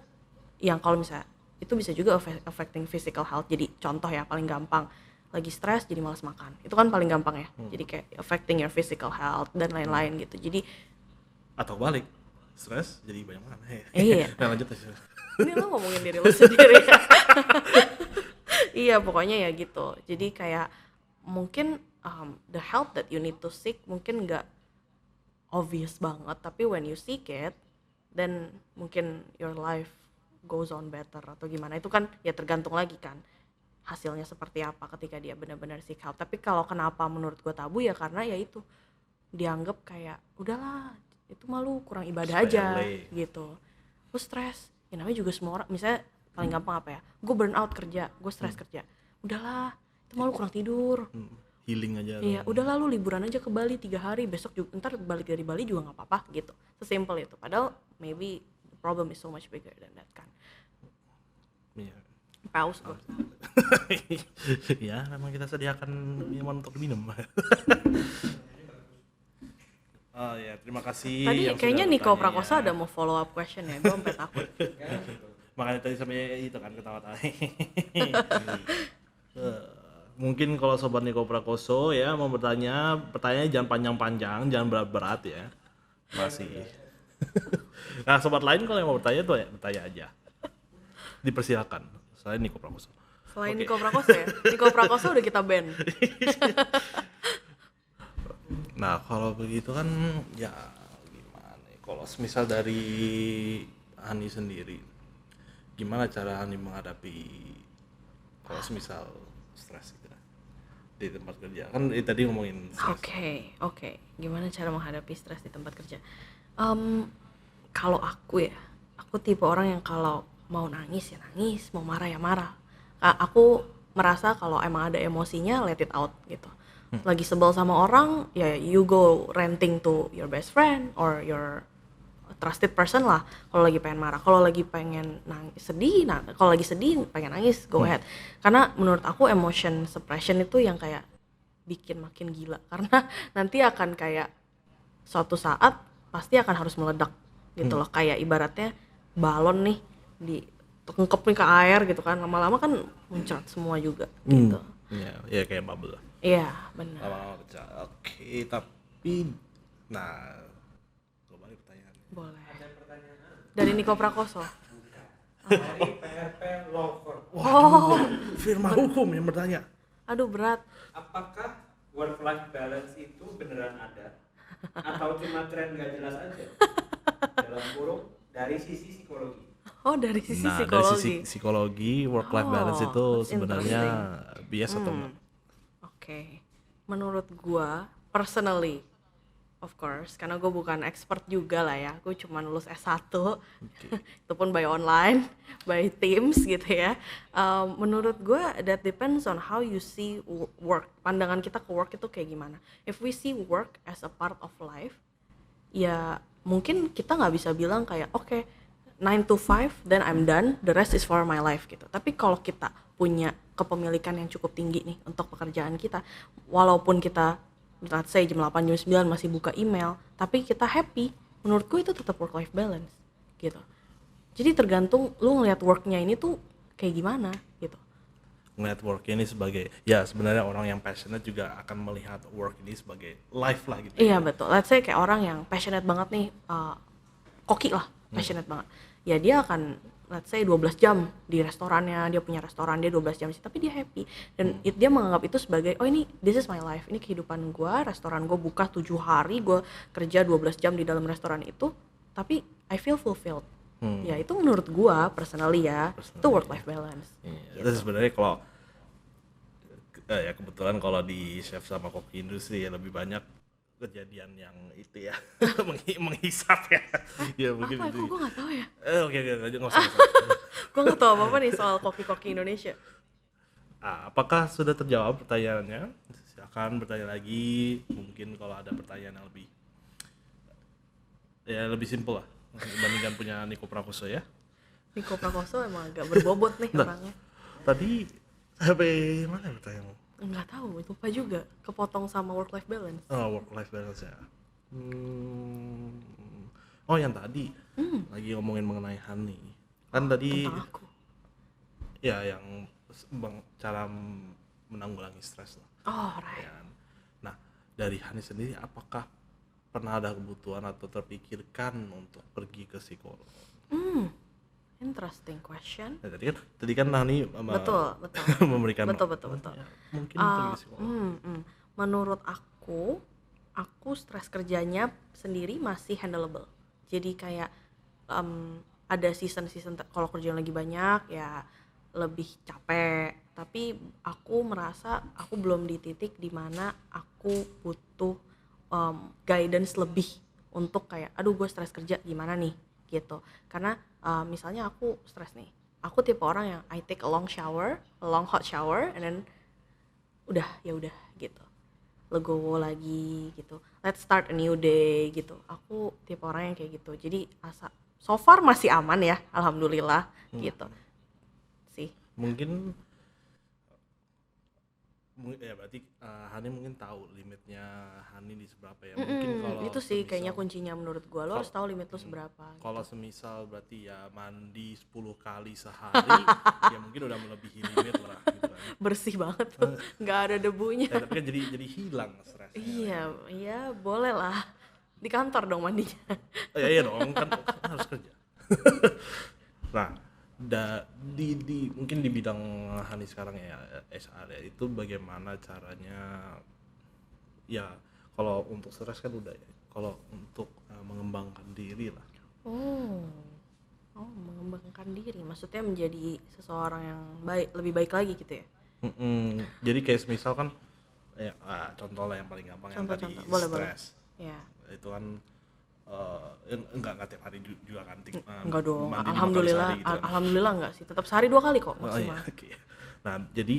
yang kalau misalnya itu bisa juga affecting physical health. Jadi contoh ya paling gampang, lagi stres jadi malas makan, itu kan paling gampang ya. Jadi kayak affecting your physical health dan lain-lain gitu. Jadi
Atau balik, stres jadi banyak makan.
Iya.
Nah, lanjut aja.
ini lo ngomongin diri lo sendiri ya. Iya pokoknya ya gitu. Jadi kayak mungkin the help that you need to seek mungkin nggak obvious banget, tapi when you seek it then mungkin your life goes on better atau gimana, itu kan ya tergantung lagi kan hasilnya seperti apa ketika dia benar-benar seek help. Tapi kalau kenapa menurut gue tabu ya karena ya itu dianggap kayak udahlah itu malu kurang ibadah aja gitu. Lu stres ya namanya juga semua orang, misalnya paling gampang apa ya, gue burn out kerja, gue stres kerja, udahlah itu malu kurang tidur,
Healing aja.
iya udahlah lu liburan aja ke Bali 3 hari, besok juga ntar balik dari Bali juga nggak apa-apa gitu, sesimpel itu. Padahal maybe the problem is so much bigger than that kan.
Iya.
Paus gue.
Ya, memang kita sediakan minuman untuk diminum. Oh ya, terima kasih.
Tadi
yang
kayaknya
sudah
Niko
bertanya
Prakoso
ya.
ada mau follow up question ya, gue sampai takut.
Makanya tadi sampai itu kan ketawa-tawa. Mungkin kalau sobat Niko Prakoso ya mau bertanya, pertanyaannya jangan panjang-panjang, jangan berat-berat ya. Masih. Nah, sobat lain kalau yang mau bertanya tuh ya bertanya aja. Dipersilakan. Saya Niko Prakoso.
Selain
Oke.
Niko Prakoso ya, Niko Prakoso udah kita ban.
Nah, kalau begitu kan ya gimana ya? Kalau misal dari Hani sendiri, gimana cara Hani menghadapi kalau misal stres gitu kan, di tempat kerja? Kan tadi ngomongin stres.
Oke. Gimana cara menghadapi stres di tempat kerja? Kalau aku ya, aku tipe orang yang kalau mau nangis ya nangis, mau marah ya marah. Aku merasa kalau emang ada emosinya, let it out gitu. Lagi sebel sama orang, ya you go ranting to your best friend or your trusted person lah. Kalau lagi pengen marah, kalau lagi pengen sedih, kalau lagi sedih pengen nangis, go ahead. Karena menurut aku emotion suppression itu yang kayak bikin makin gila. Karena nanti akan kayak suatu saat pasti akan harus meledak gitu loh. Kayak ibaratnya balon nih ditengkep nih ke air gitu kan, lama-lama kan muncrat semua juga gitu.
Ya kayak bubble lah.
Iya benar.
Lama-lama pecah. Oke, tapi nah, coba balik pertanyaan.
Boleh. Dari Niko Prakoso.
Dari PRP Lover.
Oh,
Firma hukum yang bertanya.
aduh berat.
Apakah work life balance itu beneran ada atau cuma tren gak jelas aja? Dalam kurung dari sisi psikologi.
Oh dari sisi
Nah,
psikologi.
dari sisi psikologi, work life balance itu
that's
sebenarnya bias atau enggak?
Oke. Menurut gua personally, of course, karena gue bukan expert juga lah ya, gue cuma lulus S1, itu pun by online, by Teams gitu ya. Menurut gue that depends on how you see work. Pandangan kita ke work itu kayak gimana. If we see work as a part of life, ya mungkin kita nggak bisa bilang kayak oke, 9 to 5 then I'm done, the rest is for my life gitu. Tapi kalau kita punya kepemilikan yang cukup tinggi nih untuk pekerjaan kita, walaupun kita let's say jam 8 jam 9 masih buka email, tapi kita happy, menurutku itu tetap work life balance gitu. Jadi tergantung lu ngeliat worknya ini tuh kayak gimana gitu.
Ngeliat work ini sebagai, ya sebenarnya orang yang passionate juga akan melihat work ini sebagai life lah gitu.
Iya betul, let's say kayak orang yang passionate banget nih, koki lah, passionate banget. Ya dia akan let's say 12 jam di restorannya, dia punya restoran, dia 12 jam sih, tapi dia happy. Dan dia menganggap itu sebagai, oh ini, this is my life, ini kehidupan gue, restoran gue buka 7 hari, gue kerja 12 jam di dalam restoran itu, tapi I feel fulfilled. Ya itu menurut gue, personally ya, itu work-life balance.
Iya, itu sebenarnya kalau, ya kebetulan kalau di chef sama koki industri ya lebih banyak kejadian yang itu ya menghisap ya. Ya mungkin
Apa?
itu.
Kok gue gak tahu ya?
Oke, nggak usah.
Gue gak tahu apa-apa nih soal koki-koki Indonesia.
Apakah sudah terjawab pertanyaannya? Silakan bertanya lagi. Mungkin kalau ada pertanyaan yang lebih simpel lah dibandingkan punya Niko Prakoso ya.
Niko Prakoso emang agak berbobot nih
Nah.
orangnya.
Tadi sampai mana pertanyaanmu?
Nggak tahu, lupa juga. Kepotong sama work-life balance.
Oh, work life balance ya. Oh, yang tadi lagi ngomongin mengenai Hani. Kan tadi
Tentang aku.
ya yang cara menanggulangi stres lah.
Oh, right.
Ya kan? Nah, dari Hani sendiri apakah pernah ada kebutuhan atau terpikirkan untuk pergi ke psikolog?
Interesting question.
Nah, tadi kan Hani
Betul.
memberikan
Betul.
ya, mungkin pergi ke psikolog.
Menurut aku stres kerjanya sendiri masih handleable. Jadi kayak ada season kalau kerjaan lagi banyak ya lebih capek. Tapi aku merasa aku belum di titik dimana aku butuh guidance lebih untuk kayak aduh gue stres kerja gimana nih gitu. Karena misalnya aku stres nih, aku tipe orang yang I take a long hot shower and then udah gitu, legowo lagi gitu, let's start a new day gitu. Aku tipe orang yang kayak gitu, jadi so far masih aman ya, alhamdulillah gitu sih.
Mungkin ya berarti Hani mungkin tahu limitnya Hani di seberapa ya. Mungkin kalau
itu sih kayaknya kuncinya menurut gua, lo harus tahu limit lo seberapa gitu.
Kalau semisal berarti ya mandi 10 kali sehari ya mungkin udah melebihi limit lah gitu kan.
Bersih banget tuh, nggak ada debunya.
Ya, tapi kan jadi hilang stresnya.
Iya boleh lah, di kantor dong mandinya.
Iya dong, kan harus kerja. Nah, mungkin di bidang Hani sekarang ya HR ya, itu bagaimana caranya ya, kalau untuk stres kan udah ya, kalau untuk mengembangkan diri lah.
Mengembangkan diri maksudnya menjadi seseorang yang lebih baik lagi gitu ya.
Jadi kayak misal kan ya, contoh lah yang paling gampang yang tadi stres.
Ya.
Itu kan enggak tiap hari juga kan.
Enggak dong,
mandi 5 kali
alhamdulillah
sehari gitu kan.
Alhamdulillah enggak sih, tetap sehari 2 kali kok maksimal.
Iya, okay. Nah, jadi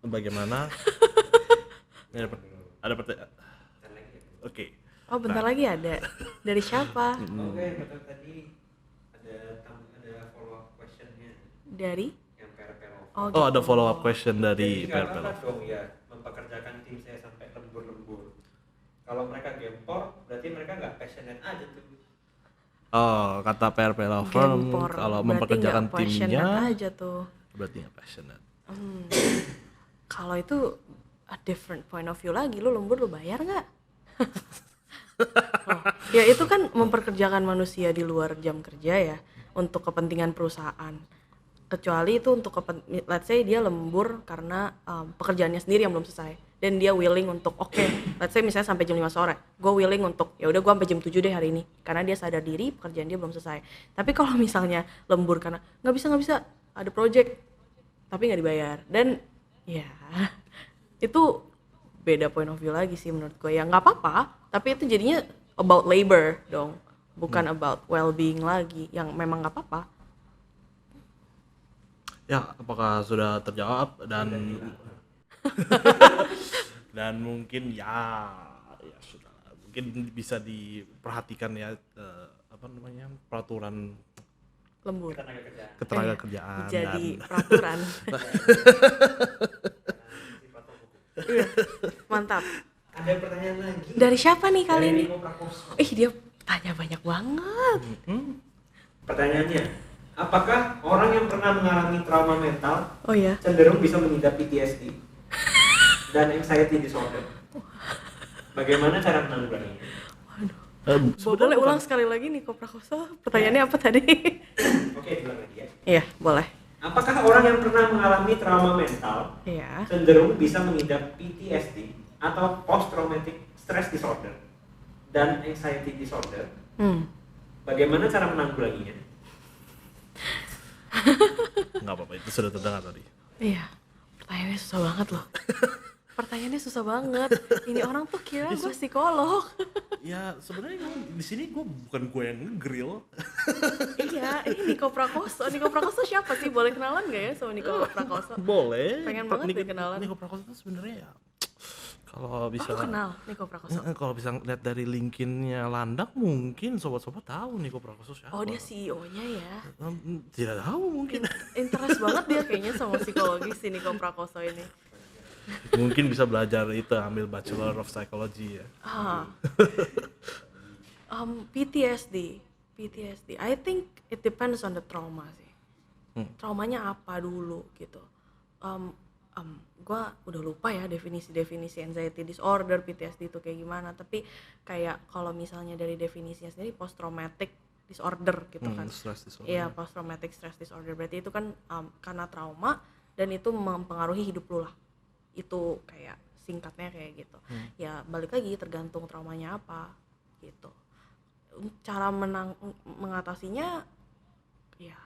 bagaimana ada pertanyaan. Oke.
Oh, bentar lagi ada. Dari siapa?
Oke, betul, tadi ada follow up questionnya
Dari?
yang PRP
Oh,
ada follow up question dari
Jadi
PRP
nggak apa dong ya mempekerjakan tim saya sampai lembur-lembur. Kalau mereka gempor, berarti mereka nggak passionate aja tuh.
Oh, kata PRP Law Firm kalau mempekerjakan timnya
aja tuh.
berarti nggak passionate.
Kalau itu a different point of view lagi, lu lembur lu bayar nggak? Ya itu kan memperkerjakan manusia di luar jam kerja ya, untuk kepentingan perusahaan. Kecuali itu untuk let's say dia lembur karena pekerjaannya sendiri yang belum selesai dan dia willing untuk let's say misalnya sampai jam 5 sore, gue willing untuk ya udah gue sampai jam 7 deh hari ini karena dia sadar diri pekerjaan dia belum selesai. Tapi kalau misalnya lembur karena nggak bisa ada project tapi nggak dibayar, dan ya itu beda point of view lagi sih menurut gue. Ya nggak apa-apa, tapi itu jadinya about labor dong, bukan about well-being lagi, yang memang nggak apa-apa.
Ya, apakah sudah terjawab dan dan mungkin ya sudah, mungkin bisa diperhatikan ya peraturan
Lembur
ketenaga kerjaan
jadi
dan
peraturan. Mantap.
Ada pertanyaan lagi
Dari siapa nih kali ini?
Niko Prakoso.
Dia tanya banyak banget.
Pertanyaannya, apakah orang yang pernah mengalami trauma mental cenderung bisa mengidap PTSD dan anxiety disorder? Bagaimana cara menanggulanginya?
Boleh ulang sekali lagi Niko Prakoso? Pertanyaannya apa tadi?
Oke, ulang lagi ya.
Iya, boleh.
Apakah orang yang pernah mengalami trauma mental cenderung bisa mengidap PTSD atau post traumatic stress disorder dan anxiety disorder? Bagaimana cara menanggulanginya?
Nggak apa-apa, itu sudah terdengar tadi.
Iya, pertanyaannya susah banget loh. Pertanyaannya susah banget. Ini orang tuh kira gue psikolog.
Ya sebenarnya di sini bukan gue yang nge-grill.
Iya, ini Niko Prakoso. Niko Prakoso siapa sih? Boleh kenalan nggak ya sama Niko Prakoso?
Boleh.
Pengen banget deh kenalan.
Niko Prakoso itu sebenarnya ya, kalau bisa.
Lu kenal Niko Prakoso?
Kalau bisa lihat dari LinkedIn-nya Landak, mungkin sobat-sobat tahu Niko Prakoso siapa.
Oh, dia CEO-nya ya?
Tidak tahu mungkin.
Interest banget dia kayaknya sama psikologi si Niko Prakoso ini.
Mungkin bisa belajar itu, ambil Bachelor of Psychology ya.
PTSD, I think it depends on the trauma sih. traumanya apa dulu gitu. Gue udah lupa ya definisi anxiety disorder, PTSD itu kayak gimana, tapi kayak kalau misalnya dari definisinya sendiri post traumatic disorder gitu kan.
Stress disorder.
Iya, post traumatic stress disorder, berarti itu kan karena trauma dan itu mempengaruhi hidup lu lah, itu kayak singkatnya kayak gitu. Ya balik lagi tergantung traumanya apa gitu. Cara mengatasinya ya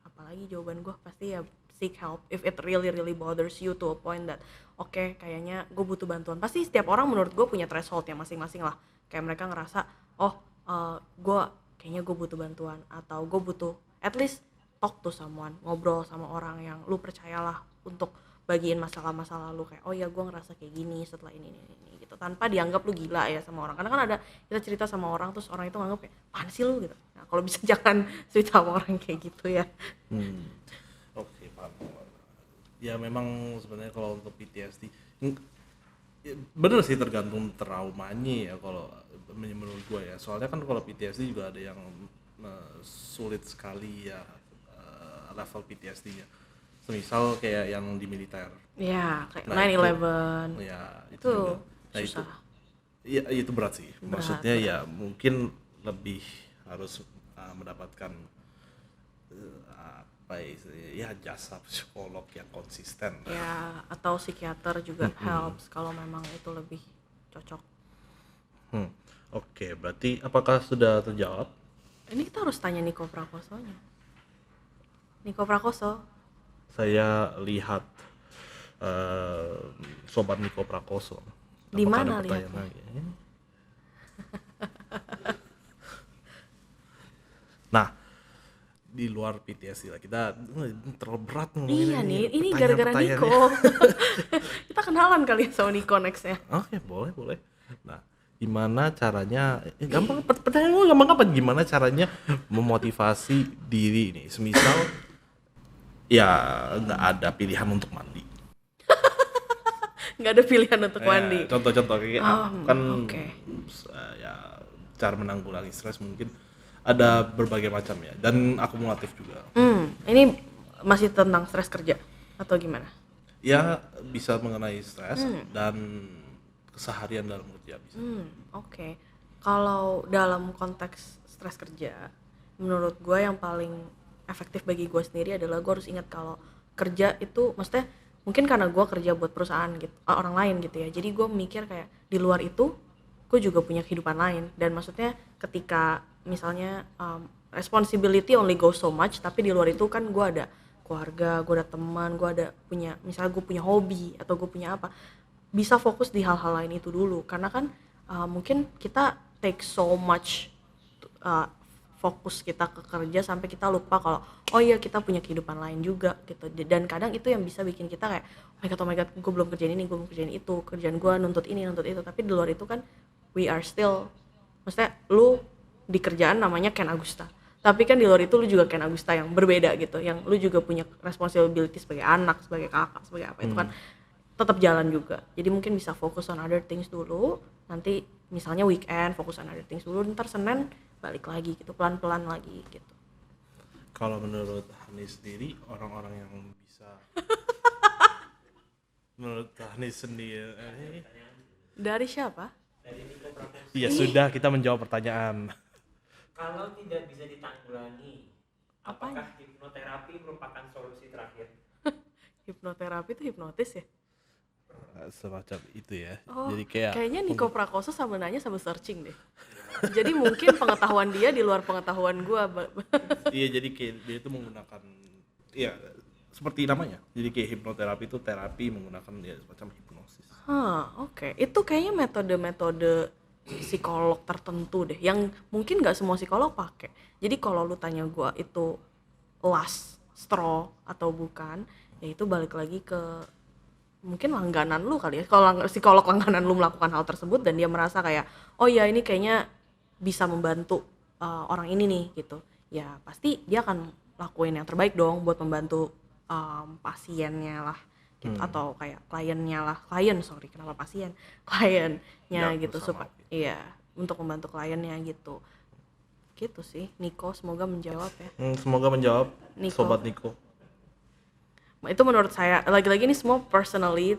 apalagi jawaban gue pasti ya seek help if it really bothers you to a point that oke, kayaknya gue butuh bantuan. Pasti setiap orang menurut gue punya threshold yang masing-masing lah, kayak mereka ngerasa gue kayaknya gue butuh bantuan, atau gue butuh at least talk to someone, ngobrol sama orang yang lu percayalah untuk bagiin masalah-masalah lu, kayak oh ya gue ngerasa kayak gini setelah ini gitu, tanpa dianggap lu gila ya sama orang. Karena kan ada kita cerita sama orang terus orang itu nganggap kayak apaan sih lu gitu. Nah kalau bisa jangan cerita sama orang kayak gitu ya.
Oke, paham. Ya memang sebenarnya kalau untuk PTSD bener sih tergantung traumanya ya kalau menurut gue ya. Soalnya kan kalau PTSD juga ada yang sulit sekali ya level PTSD-nya. Semisal kayak yang di militer.
Ya kayak
Nah,
9/11.
Ya itu
Itu
juga. Nah,
susah.
itu berat sih. Maksudnya ya mungkin lebih harus mendapatkan jasa psikolog yang konsisten.
Ya atau psikiater juga helps kalau memang itu lebih cocok.
Oke, berarti apakah sudah terjawab?
Ini kita harus tanya Niko Prakosonya. Niko Prakoso.
Saya lihat sobat Niko Prakoso.
Di
Apakah
mana
ada pertanyaan
lihatnya?
lagi? Nah, di luar PTSD lah, kita terlalu berat ngomongin
Iya nih, ini gara-gara Niko. Kita kenalan kali sama Niko nextnya.
Oke, boleh. Nah, gimana caranya? Gampang, pertanyaan gue gampang apa? Gimana caranya memotivasi diri ini? Semisal, ya nggak ada pilihan untuk mandi.
Nggak ada pilihan untuk mandi.
Contoh-contoh kayak kan,
oke.
Ya cara menanggulangi stres mungkin ada berbagai macam ya, dan akumulatif juga.
Ini masih tentang stres kerja atau gimana?
Ya bisa mengenai stres dan keseharian dalam kerja bisa.
Oke. Kalau dalam konteks stres kerja, menurut gue yang paling efektif bagi gue sendiri adalah gue harus ingat kalau kerja itu, maksudnya mungkin karena gue kerja buat perusahaan gitu, orang lain gitu ya. Jadi gue mikir kayak di luar itu gue juga punya kehidupan lain, dan maksudnya ketika misalnya responsibility only goes so much, tapi di luar itu kan gue ada keluarga, gue ada teman, gue ada punya, misalnya gue punya hobi atau gue punya apa, bisa fokus di hal-hal lain itu dulu. Karena kan mungkin kita take so much fokus kita ke kerja sampai kita lupa kalau oh iya kita punya kehidupan lain juga gitu. Dan kadang itu yang bisa bikin kita kayak oh my god gue belum kerjain ini, gue belum kerjain itu, kerjaan gue nuntut ini nuntut itu, tapi di luar itu kan we are still, maksudnya lu di kerjaan namanya Ken Agusta, tapi kan di luar itu lu juga Ken Agusta yang berbeda gitu, yang lu juga punya responsibility sebagai anak, sebagai kakak, sebagai apa, itu kan tetap jalan juga. Jadi mungkin bisa fokus on other things dulu, nanti misalnya weekend fokus on other things dulu, ntar Senin balik lagi gitu, pelan-pelan lagi gitu.
Kalau menurut Hani sendiri, orang-orang yang bisa menurut Hani sendiri
Dari siapa?
Dari Niko Prakoso.
ya sudah, kita menjawab pertanyaan.
Kalau tidak bisa ditanggulangi, apakah hipnoterapi merupakan solusi terakhir?
Hipnoterapi itu hipnotis ya?
Semacam itu ya.
Oh,
Jadi
kayaknya Niko Prakoso sama nanya sama searching deh. Jadi mungkin pengetahuan dia di luar pengetahuan gua.
Iya, jadi kayak dia itu menggunakan ya seperti namanya. Jadi kayak hipnoterapi itu terapi menggunakan ya semacam hipnosis.
Oke. Itu kayaknya metode-metode psikolog tertentu deh, yang mungkin nggak semua psikolog pakai. Jadi kalau lu tanya gua itu last straw atau bukan, ya itu balik lagi ke mungkin langganan lu kali ya. Kalau psikolog langganan lu melakukan hal tersebut dan dia merasa kayak oh ya ini kayaknya bisa membantu orang ini nih gitu, ya pasti dia akan lakuin yang terbaik dong buat membantu pasiennya lah gitu, atau kayak kliennya
Ya,
gitu,
bersama.
supaya iya untuk membantu kliennya gitu sih. Niko, semoga menjawab ya.
Semoga menjawab
Niko.
sobat Niko.
Itu menurut saya, lagi-lagi ini semua personally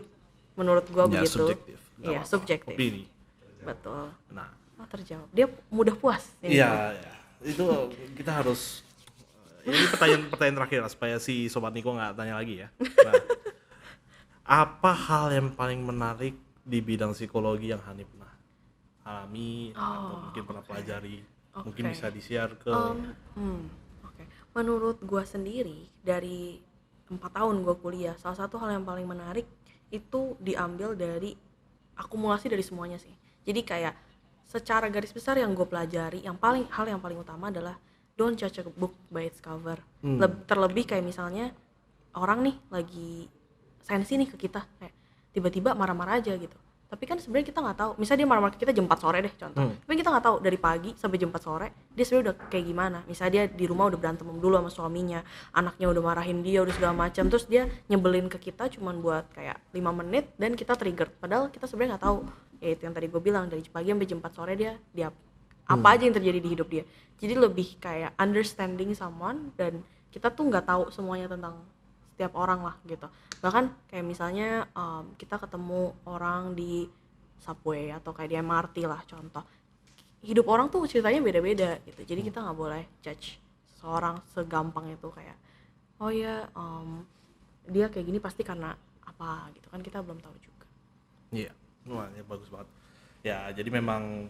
menurut gue
Ya,
begitu.
subjektif. Nggak
Iya,
apa-apa.
subjektif.
Opini.
Betul.
Nah,
Oh, terjawab. Dia mudah puas. ini.
iya, ya. Itu kita harus ini pertanyaan terakhir lah, supaya si Sobat Niko nggak tanya lagi ya. Nah, apa hal yang paling menarik di bidang psikologi yang Hani pernah alami atau mungkin pernah pelajari? Mungkin
Oke.
bisa di-share ke
Oke. Menurut gue sendiri dari 4 tahun gue kuliah, salah satu hal yang paling menarik itu diambil dari akumulasi dari semuanya sih. Jadi kayak secara garis besar yang gue pelajari, hal yang paling utama adalah don't judge a book by its cover. Terlebih kayak misalnya orang nih lagi sensi nih ke kita, kayak tiba-tiba marah-marah aja gitu. Tapi kan sebenarnya kita nggak tahu, misalnya dia marah-marah ke kita jam 4 sore deh contoh. Tapi kita nggak tahu dari pagi sampai jam 4 sore dia sebenarnya udah kayak gimana. Misalnya dia di rumah udah berantem dulu sama suaminya, anaknya udah marahin dia, udah segala macam, terus dia nyebelin ke kita cuman buat kayak 5 menit dan kita trigger. Padahal kita sebenarnya nggak tahu. Ya itu yang tadi gue bilang, dari pagi sampai jam 4 sore dia apa aja yang terjadi di hidup dia. Jadi lebih kayak understanding someone, dan kita tuh nggak tahu semuanya tentang setiap orang lah gitu. Bahkan kayak misalnya kita ketemu orang di subway atau kayak di MRT lah contoh, hidup orang tuh ceritanya beda-beda gitu. Jadi kita nggak boleh judge seorang segampang itu kayak oh ya dia kayak gini pasti karena apa gitu kan, kita belum tahu juga.
iya. Wah, ya bagus banget. Ya, jadi memang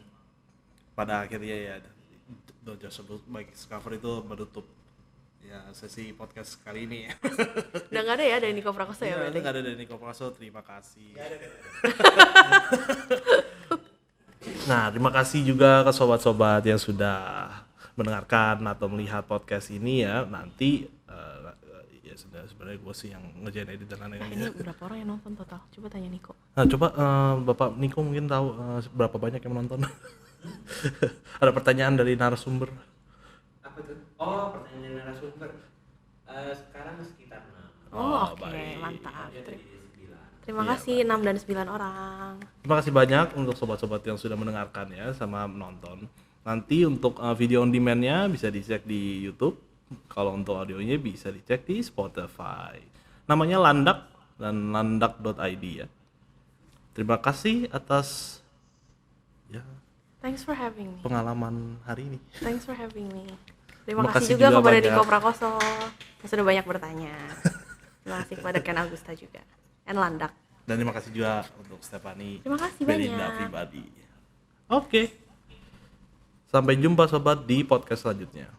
pada akhirnya ya Don't Judge a Book by its cover itu menutup ya sesi podcast kali ini ya.
Udah nggak ada ya dari Niko Prakoso ya,
Nggak
berarti?
ada dari Niko Prakoso, terima kasih. Nah, terima kasih juga ke sobat-sobat yang sudah mendengarkan atau melihat podcast ini ya. Nanti ya sudah, sebenarnya gue sih yang ngerjain edit dan
Ini
lain-lainnya.
berapa orang yang nonton total? Coba tanya Niko.
Nah, coba Bapak Niko mungkin tahu berapa banyak yang menonton. Ada pertanyaan dari narasumber.
Apa tuh? Oh, pertanyaan narasumber. Sekarang sekitar 6.
Oh, oke,
baik.
mantap.
Jadi 9.
Terima
Iya,
kasih 6 dan 9 orang.
Terima kasih banyak untuk sobat-sobat yang sudah mendengarkan ya sama menonton. Nanti untuk video on demand-nya bisa dicek di YouTube. Kalau untuk audionya bisa dicek di Spotify. Namanya Landak dan landak.id ya. Terima kasih atas ya
Thanks for having me.
pengalaman hari ini.
Thanks for having me. Terima
Terima
kasih
kasih
juga
juga
kepada
banyak.
Niko Prakoso yang sudah banyak bertanya. Terima kasih kepada Ken Agusta juga. And Landak.
Dan terima kasih juga untuk Stephanie
Terima kasih
Belinda
banyak.
pribadi. Oke. Sampai jumpa sobat di podcast selanjutnya.